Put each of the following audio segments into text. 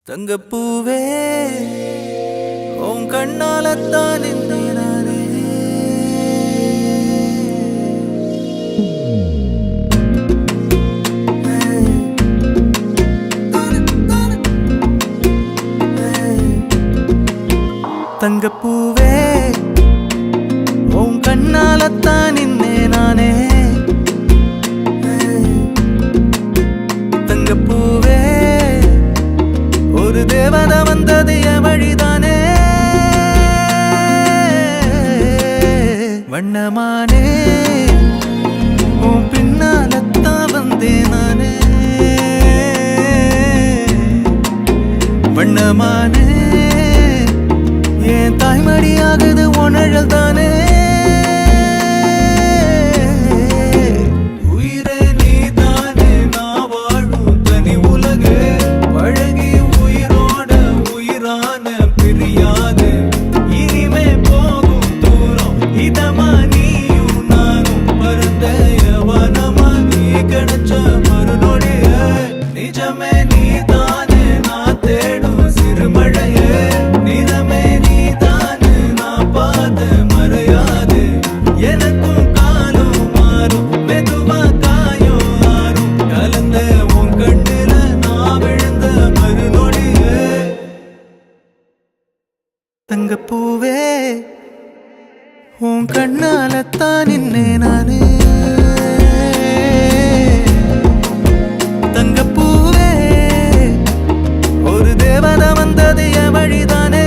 தங்கப்பூவே உன் கண்ணாலத்தான் நானே தங்கப்பூவே உன் கண்ணாலத்தான் நானே தங்கப்பூவே ஒரு தேவதை வந்தது என் வழிதானே வண்ணமானே உன் பின்னாலத்தான் வந்தேன் நானே வண்ணமானே என் தாய்மடியாகுது உணழல் தானே தங்கப்பூவே உன் கண்ணாலத்தான் நானே தங்கப்பூவே ஒரு தேவதை வந்தது என் வழிதானே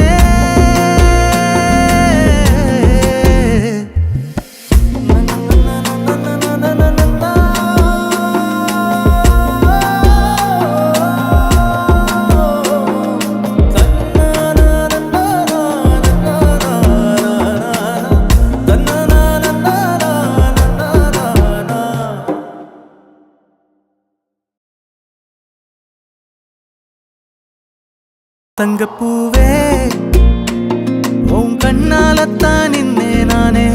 தங்கப்பூவே உன் கண்ணாலத்தான் நானே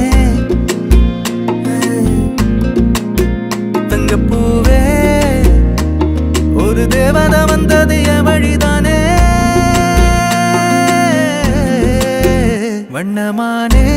தங்கப்பூவே ஒரு தேவதை வந்தது என் வழிதானே வண்ணமானே